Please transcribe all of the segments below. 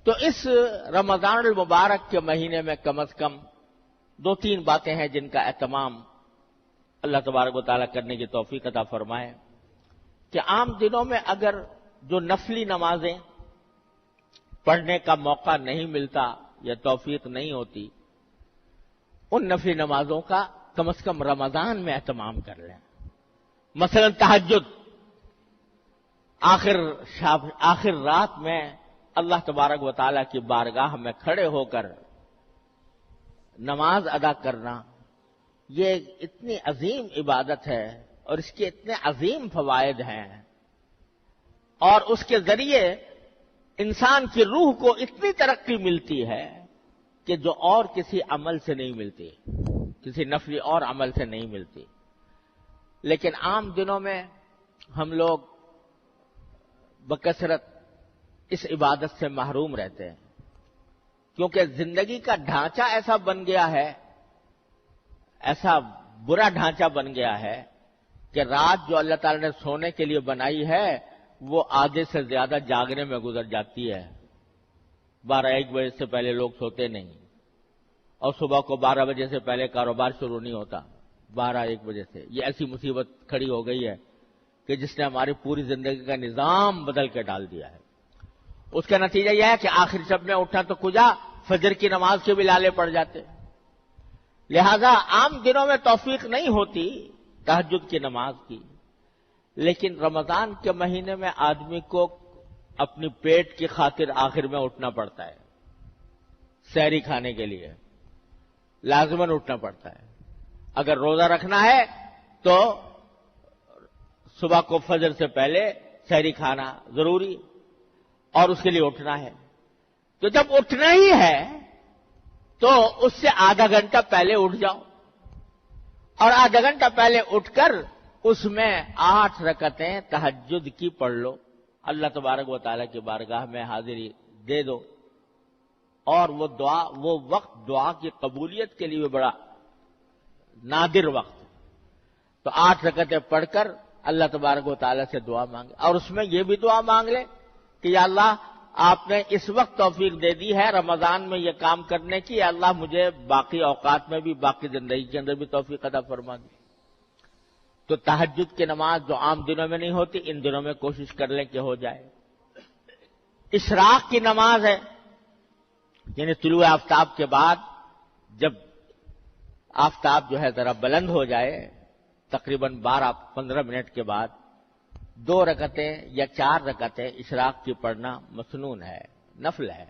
تو اس رمضان المبارک کے مہینے میں کم از کم 2-3 باتیں ہیں جن کا اہتمام اللہ تبارک و تعالیٰ کرنے کی توفیق عطا فرمائے کہ عام دنوں میں اگر جو نفلی نمازیں پڑھنے کا موقع نہیں ملتا یا توفیق نہیں ہوتی، ان نفلی نمازوں کا کم از کم رمضان میں اہتمام کر لیں. مثلا تہجد، آخر رات میں اللہ تبارک و تعالیٰ کی بارگاہ میں کھڑے ہو کر نماز ادا کرنا، یہ اتنی عظیم عبادت ہے اور اس کے اتنے عظیم فوائد ہیں، اور اس کے ذریعے انسان کی روح کو اتنی ترقی ملتی ہے کہ جو اور کسی عمل سے نہیں ملتی، کسی نفلی اور عمل سے نہیں ملتی. لیکن عام دنوں میں ہم لوگ بکثرت اس عبادت سے محروم رہتے ہیں، کیونکہ زندگی کا ڈھانچہ ایسا بن گیا ہے، ایسا برا ڈھانچہ بن گیا ہے کہ رات جو اللہ تعالی نے سونے کے لیے بنائی ہے وہ آدھے سے زیادہ جاگنے میں گزر جاتی ہے. 12-1 بجے سے پہلے لوگ سوتے نہیں، اور صبح کو 12 بجے سے پہلے کاروبار شروع نہیں ہوتا. 12-1 بجے سے یہ ایسی مصیبت کھڑی ہو گئی ہے کہ جس نے ہماری پوری زندگی کا نظام بدل کے ڈال دیا ہے. اس کا نتیجہ یہ ہے کہ آخر شب میں اٹھنا تو کجا، فجر کی نماز کے بھی لالے پڑ جاتے. لہذا عام دنوں میں توفیق نہیں ہوتی تہجد کی نماز کی، لیکن رمضان کے مہینے میں آدمی کو اپنی پیٹ کی خاطر آخر میں اٹھنا پڑتا ہے. سحری کھانے کے لیے لازماً اٹھنا پڑتا ہے. اگر روزہ رکھنا ہے تو صبح کو فجر سے پہلے سحری کھانا ضروری، اور اس کے لیے اٹھنا ہے. تو جب اٹھنا ہی ہے تو اس سے آدھا گھنٹہ پہلے اٹھ جاؤ، اور آدھا گھنٹہ پہلے اٹھ کر اس میں 8 رکعتیں تہجد کی پڑھ لو. اللہ تبارک و تعالیٰ کی بارگاہ میں حاضری دے دو، اور وہ دعا، وہ وقت دعا کی قبولیت کے لیے بڑا نادر وقت. تو 8 رکعتیں پڑھ کر اللہ تبارک و تعالیٰ سے دعا مانگے، اور اس میں یہ بھی دعا مانگ لے کہ یا اللہ آپ نے اس وقت توفیق دے دی ہے رمضان میں یہ کام کرنے کی، یا اللہ مجھے باقی اوقات میں بھی، باقی زندگی کے اندر بھی توفیق عطا فرما دی. تو تہجد کی نماز جو عام دنوں میں نہیں ہوتی، ان دنوں میں کوشش کر لیں کہ ہو جائے. اشراق کی نماز ہے، یعنی طلوع آفتاب کے بعد جب آفتاب جو ہے ذرا بلند ہو جائے، تقریباً 12-15 منٹ کے بعد 2 رکعتیں یا 4 رکعتیں اشراق کی پڑھنا مسنون ہے، نفل ہے.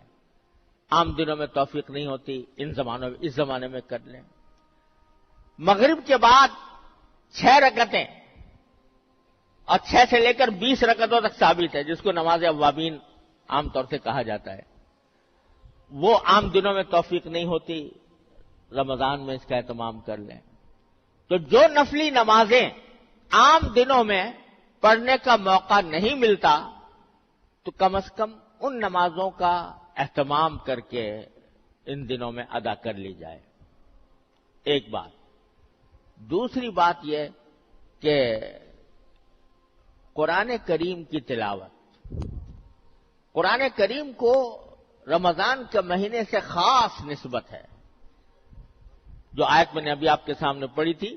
عام دنوں میں توفیق نہیں ہوتی، اس زمانے میں کر لیں. مغرب کے بعد 6 رکعتیں، اور 6 سے لے کر 20 رکعتوں تک ثابت ہے، جس کو نماز اوابین عام طور سے کہا جاتا ہے. وہ عام دنوں میں توفیق نہیں ہوتی، رمضان میں اس کا اہتمام کر لیں. تو جو نفلی نمازیں عام دنوں میں پڑھنے کا موقع نہیں ملتا، تو کم از کم ان نمازوں کا اہتمام کر کے ان دنوں میں ادا کر لی جائے. ایک بات. دوسری بات یہ کہ قرآن کریم کی تلاوت، قرآن کریم کو رمضان کے مہینے سے خاص نسبت ہے. جو آیت میں نے ابھی آپ کے سامنے پڑھی تھی،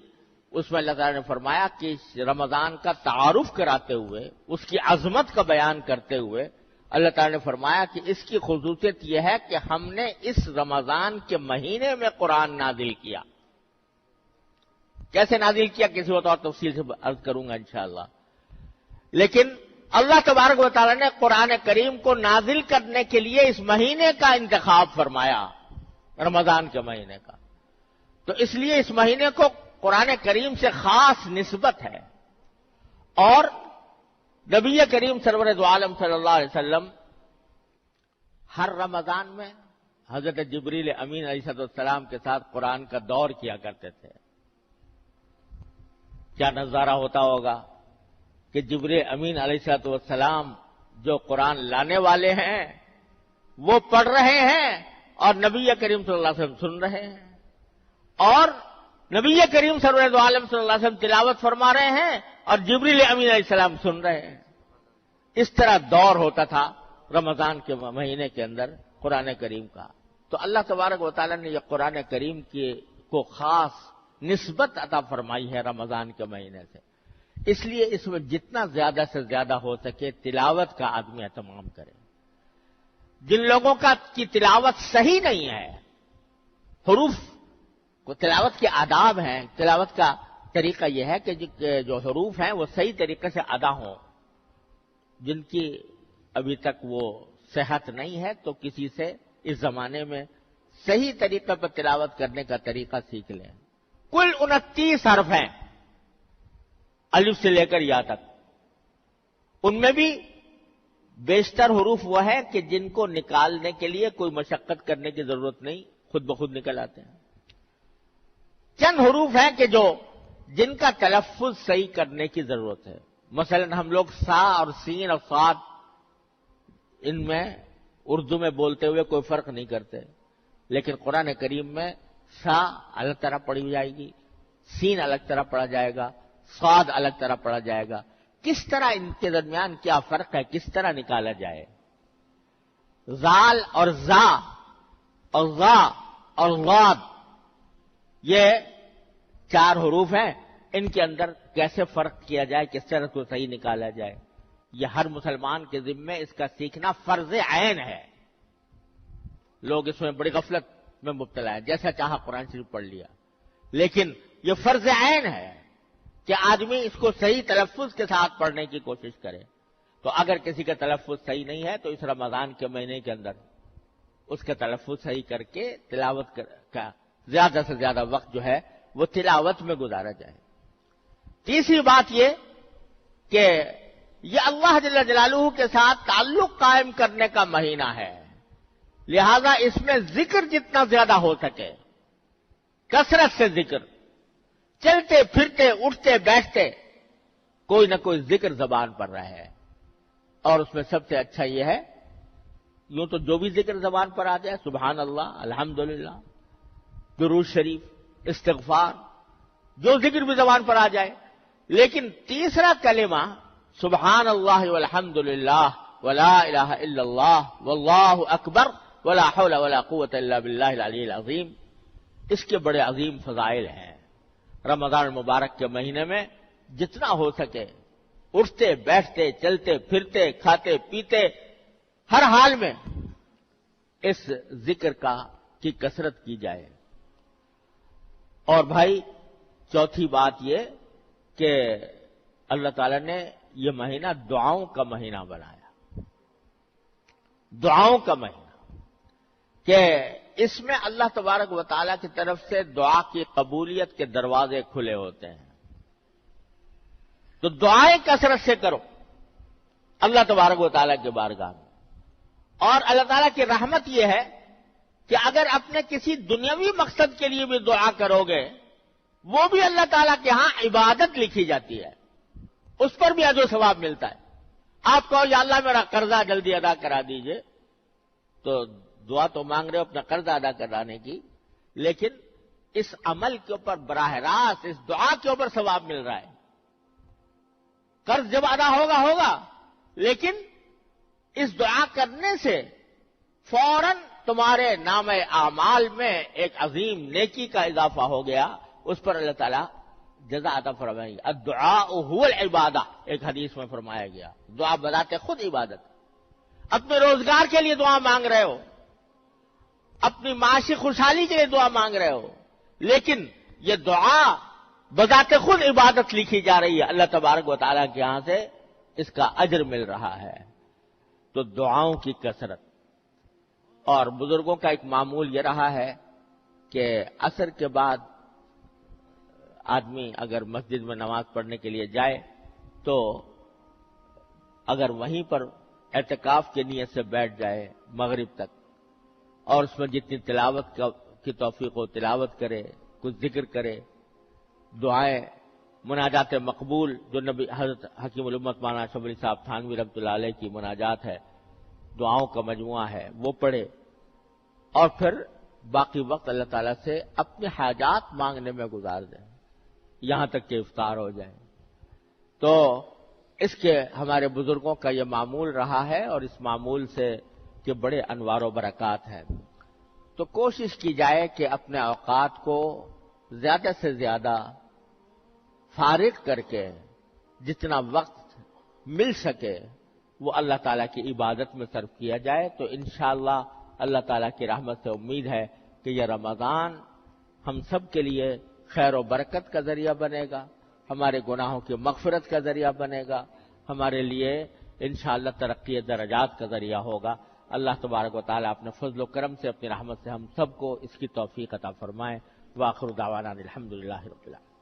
اس میں اللہ تعالیٰ نے فرمایا کہ رمضان کا تعارف کراتے ہوئے، اس کی عظمت کا بیان کرتے ہوئے اللہ تعالیٰ نے فرمایا کہ اس کی خصوصیت یہ ہے کہ ہم نے اس رمضان کے مہینے میں قرآن نازل کیا. کیسے نازل کیا کسی وقت اور تفصیل سے عرض کروں گا انشاءاللہ. لیکن اللہ تبارک و تعالیٰ نے قرآن کریم کو نازل کرنے کے لیے اس مہینے کا انتخاب فرمایا، رمضان کے مہینے کا. تو اس لیے اس مہینے کو قرآن کریم سے خاص نسبت ہے. اور نبی کریم سرور دو عالم صلی اللہ علیہ وسلم ہر رمضان میں حضرت جبریل امین علیہ السلام کے ساتھ قرآن کا دور کیا کرتے تھے. کیا نظارہ ہوتا ہوگا کہ جبریل امین علیہ السلام جو قرآن لانے والے ہیں وہ پڑھ رہے ہیں اور نبی کریم صلی اللہ علیہ وسلم سن رہے ہیں، اور نبی کریم سرور دو عالم صلی اللہ علیہ وسلم تلاوت فرما رہے ہیں اور جبریل امین علیہ السلام سن رہے ہیں. اس طرح دور ہوتا تھا رمضان کے مہینے کے اندر قرآن کریم کا، تو اللہ تبارک و تعالیٰ نے یہ قرآن کریم کو خاص نسبت عطا فرمائی ہے رمضان کے مہینے سے، اس لیے اس میں جتنا زیادہ سے زیادہ ہو سکے تلاوت کا آدمی اہتمام کرے۔ جن لوگوں کی تلاوت صحیح نہیں ہے، حروف کو تلاوت کے آداب ہیں، تلاوت کا طریقہ یہ ہے کہ جو حروف ہیں وہ صحیح طریقے سے ادا ہوں، جن کی ابھی تک وہ صحت نہیں ہے تو کسی سے اس زمانے میں صحیح طریقے پر تلاوت کرنے کا طریقہ سیکھ لیں۔ کل 29 حرف ہیں الف سے لے کر یا تک، ان میں بھی بیشتر حروف وہ ہیں کہ جن کو نکالنے کے لیے کوئی مشقت کرنے کی ضرورت نہیں، خود بخود نکل آتے ہیں۔ چند حروف ہیں کہ جن کا تلفظ صحیح کرنے کی ضرورت ہے، مثلا ہم لوگ سا اور سین اور صاد ان میں اردو میں بولتے ہوئے کوئی فرق نہیں کرتے، لیکن قرآن کریم میں سا الگ طرح پڑھی جائے گی، سین الگ طرح پڑھا جائے گا، صاد الگ طرح پڑھا جائے گا۔ کس طرح ان کے درمیان کیا فرق ہے، کس طرح نکالا جائے؟ زال اور زا اور غا اور غاد، یہ 4 حروف ہیں، ان کے اندر کیسے فرق کیا جائے، کس طرح کو صحیح نکالا جائے، یہ ہر مسلمان کے ذمے اس کا سیکھنا فرض عین ہے۔ لوگ اس میں بڑی غفلت میں مبتلا ہیں، جیسا چاہا قرآن شریف پڑھ لیا، لیکن یہ فرض عین ہے کہ آدمی اس کو صحیح تلفظ کے ساتھ پڑھنے کی کوشش کرے۔ تو اگر کسی کا تلفظ صحیح نہیں ہے تو اس رمضان کے مہینے کے اندر اس کا تلفظ صحیح کر کے تلاوت کا زیادہ سے زیادہ وقت جو ہے وہ تلاوت میں گزارا جائے۔ تیسری بات یہ کہ یہ اللہ جل جلالہ کے ساتھ تعلق قائم کرنے کا مہینہ ہے، لہذا اس میں ذکر جتنا زیادہ ہو سکے، کثرت سے ذکر، چلتے پھرتے اٹھتے بیٹھتے کوئی نہ کوئی ذکر زبان پر رہے، اور اس میں سب سے اچھا یہ ہے، یوں تو جو بھی ذکر زبان پر آ جائے، سبحان اللہ، الحمدللہ، درود شریف، استغفار، جو ذکر بھی زبان پر آ جائے، لیکن تیسرا کلمہ سبحان اللہ والحمدللہ ولا الہ الا اللہ واللہ اکبر ولا حول ولا قوت الا باللہ العلی العظیم، اس کے بڑے عظیم فضائل ہیں۔ رمضان المبارک کے مہینے میں جتنا ہو سکے اٹھتے بیٹھتے چلتے پھرتے کھاتے پیتے ہر حال میں اس ذکر کی کثرت کی جائے۔ اور بھائی چوتھی بات یہ کہ اللہ تعالی نے یہ مہینہ دعاؤں کا مہینہ بنایا، دعاؤں کا مہینہ، کہ اس میں اللہ تبارک و تعالیٰ کی طرف سے دعا کی قبولیت کے دروازے کھلے ہوتے ہیں۔ تو دعائیں کثرت سے کرو اللہ تبارک و تعالیٰ کے بارگاہ میں، اور اللہ تعالیٰ کی رحمت یہ ہے کہ اگر اپنے کسی دنیاوی مقصد کے لیے بھی دعا کرو گے، وہ بھی اللہ تعالیٰ کے ہاں عبادت لکھی جاتی ہے، اس پر بھی اجر و ثواب ملتا ہے۔ آپ کہو یا اللہ میرا قرضہ جلدی ادا کرا دیجئے، تو دعا تو مانگ رہے ہو اپنا قرض ادا کرانے کی، لیکن اس عمل کے اوپر براہ راست اس دعا کے اوپر ثواب مل رہا ہے۔ قرض جب ادا ہوگا، لیکن اس دعا کرنے سے فوراً تمہارے نام اعمال میں ایک عظیم نیکی کا اضافہ ہو گیا، اس پر اللہ تعالیٰ جزا عطا فرمائے گا۔ الدعاء هو العبادہ، ایک حدیث میں فرمایا گیا، دعا بذات خود عبادت۔ اپنے روزگار کے لیے دعا مانگ رہے ہو، اپنی معاشی خوشحالی کے لیے دعا مانگ رہے ہو، لیکن یہ دعا بذات خود عبادت لکھی جا رہی ہے، اللہ تبارک و تعالیٰ کے یہاں سے اس کا اجر مل رہا ہے۔ تو دعاؤں کی کثرت، اور بزرگوں کا ایک معمول یہ رہا ہے کہ عصر کے بعد آدمی اگر مسجد میں نماز پڑھنے کے لیے جائے تو اگر وہیں پر اعتکاف کی نیت سے بیٹھ جائے مغرب تک، اور اس میں جتنی تلاوت کی توفیق ہو تلاوت کرے، کچھ ذکر کرے، دعائیں، مناجات مقبول جو نبی حضرت حکیم الامت مولانا اشرف علی صاحب تھانوی رحمۃ اللہ علیہ کی مناجات ہے، دعاؤں کا مجموعہ ہے، وہ پڑھے، اور پھر باقی وقت اللہ تعالیٰ سے اپنے حاجات مانگنے میں گزار دیں، یہاں تک کہ افطار ہو جائے۔ تو اس کے ہمارے بزرگوں کا یہ معمول رہا ہے اور اس معمول سے کہ بڑے انوار و برکات ہیں. تو کوشش کی جائے کہ اپنے اوقات کو زیادہ سے زیادہ فارغ کر کے جتنا وقت مل سکے وہ اللہ تعالیٰ کی عبادت میں صرف کیا جائے. تو انشاءاللہ اللہ تعالیٰ کی رحمت سے امید ہے کہ یہ رمضان ہم سب کے لیے خیر و برکت کا ذریعہ بنے گا، ہمارے گناہوں کی مغفرت کا ذریعہ بنے گا، ہمارے لیے انشاءاللہ ترقی درجات کا ذریعہ ہوگا. اللہ تبارک و تعالیٰ اپنے فضل و کرم سے اپنی رحمت سے ہم سب کو اس کی توفیق عطا فرمائے. وآخر دعوانا الحمدللہ رب العالمین.